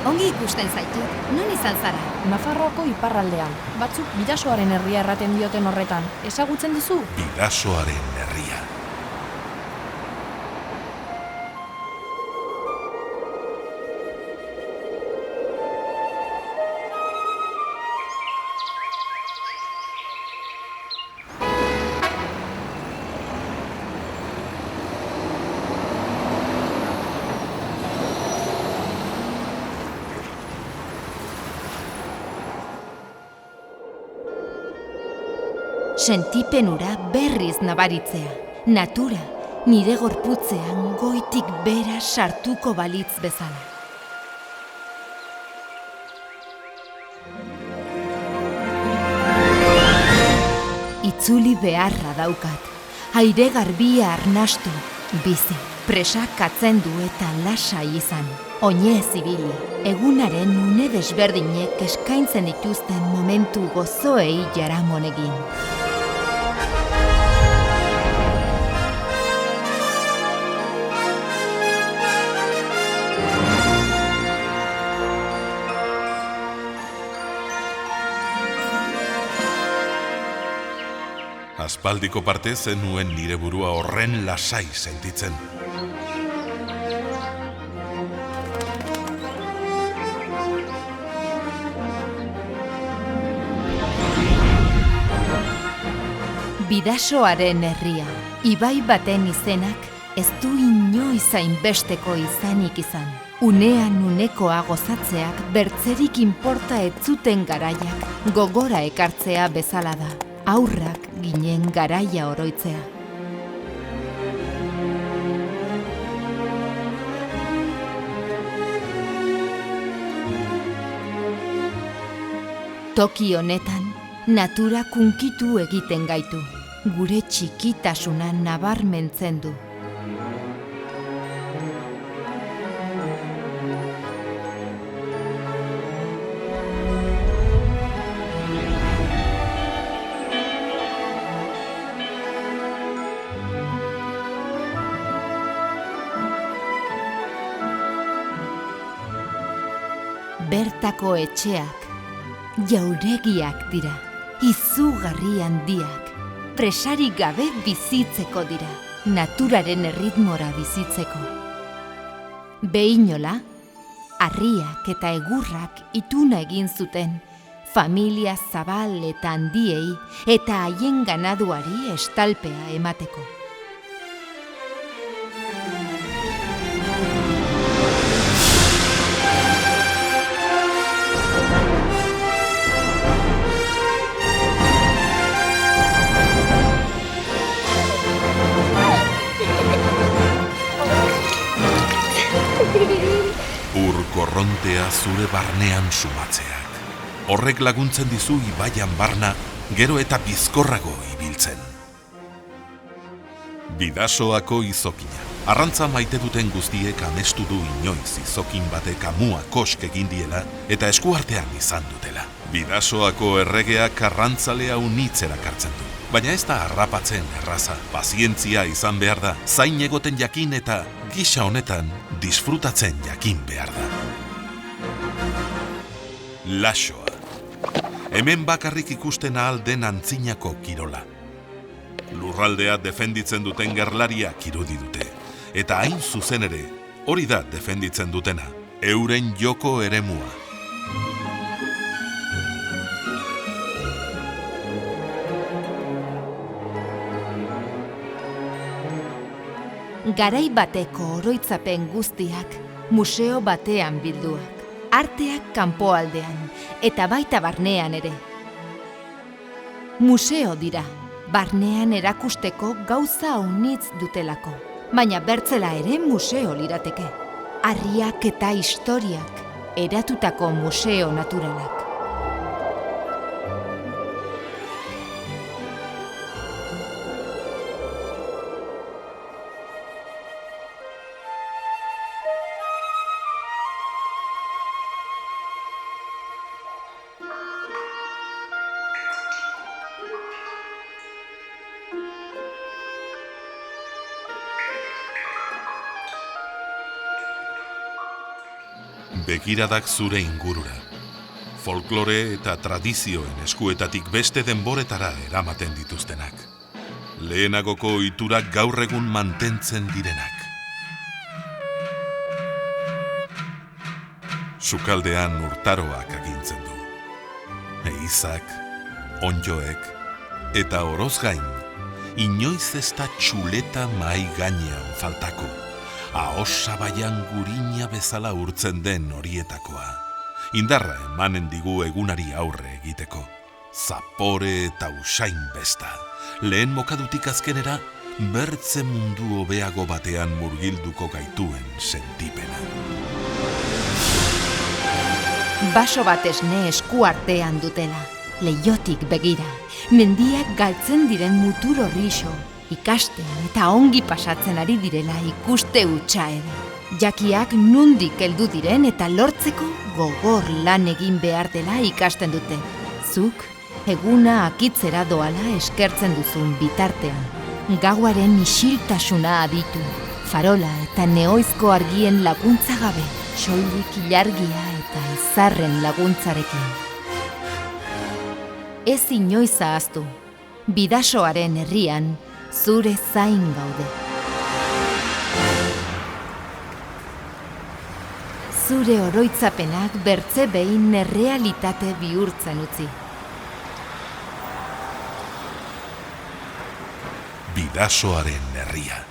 Ongi ikusten zaitut, non izan zara? Nafarroako iparraldean. Batzuk Bidasoaren herria erraten dioten horretan. Ezagutzen duzu? Bidasoaren herria. Sentipenura berriz nabaritzea. Natura, nire gorputzean goitik bera sartuko balitz bezala. Itzuli beharra daukat. Aire garbia arnastu, bizi. Presak atzendu eta lasai izan. Oinez ibili, egunaren une desberdinek eskaintzen dituzten momentu gozoei jaramon egin. Aspaldiko parte zenuen nire burua horren lasai sentitzen. Bidasoaren herria, ibai baten izenak ez du inoiz hainbesteko izanik izan. Unean unekoa gozatzeak bertzerik inporta ez zuten garaiak gogora ekartzea bezala da. Aurrak ginen garaia oroitzea. Toki honetan, natura kunkitu egiten gaitu. Gure txikitasuna nabarmentzen du. Bertako etxeak, jauregiak dira, izugarri handiak, presarik gabe bizitzeko dira, naturaren erritmora bizitzeko. Behinola, harriak eta egurrak ituna egin zuten, familia zabal eta handiei eta haien ganaduari estalpea emateko. Korrontea zure barnean sumatzeak. Horrek laguntzen dizu ibaian barna, gero eta bizkorrago ibiltzen. Bidasoako izokina. Arrantza maite duten guztiek amestu du inoiz izokin batek amua kosk egin diela eta eskuartean izan dutela. Bidasoako erregeak arrantzalea unitzera kartzen du. Baina ez da harrapatzen erraza, pazientzia izan behar da, zain egoten jakin eta gisa honetan disfrutatzen jakin behar da. Laxoa. Hemen bakarrik ikusten ahal den antzinako kirola. Lurraldea defenditzen duten gerlariak irudi dute. Eta hain zuzen ere, hori da defenditzen dutena, euren joko eremua. Garai bateko oroitzapen guztiak museo batean bilduak. Arteak kanpoaldean eta baita barnean ere. Museo dira, barnean erakusteko gauza unitz dutelako. Baina bertzela ere museo lirateke. Harriak eta historiak eratutako museo naturalak. Begiradak zure ingurura. Folklore eta tradizioen eskuetatik beste denboretara eramaten dituztenak. Lehenagoko ohiturak gaur egun mantentzen direnak. Sukaldean urtaroak agintzen du. Eizak, onjoek eta oroz gain, inoiz ez da txuleta mahai gainean faltako. Ahosabaian gurina bezala urtzen den horietakoa. Indarra emanen digu egunari aurre egiteko. Zapore eta usain besta. Lehen mokadutik azkenera, bertze mundu hobeago batean murgilduko gaituen sentipena. Baso bat esne esku artean dutela, leihotik begira, mendiak galtzen diren mutur horrixo, ikasten eta ongi pasatzen ari direla ikuste hutsa ere. Jakiak nundik heldu diren eta lortzeko gogor lan egin behar dela ikasten dute. Zuk, eguna akitzera doala eskertzen duzun bitartean. Gauaren isiltasuna aditu, farola eta neoizko argien laguntza gabe, soilik ilargia eta izarren laguntzarekin. Ez inoiz ahaztu, Bidasoaren herrian zure zain gaude. Zure oroitzapenak bertze behin errealitate bihurtzen utzi. Bidasoaren herria.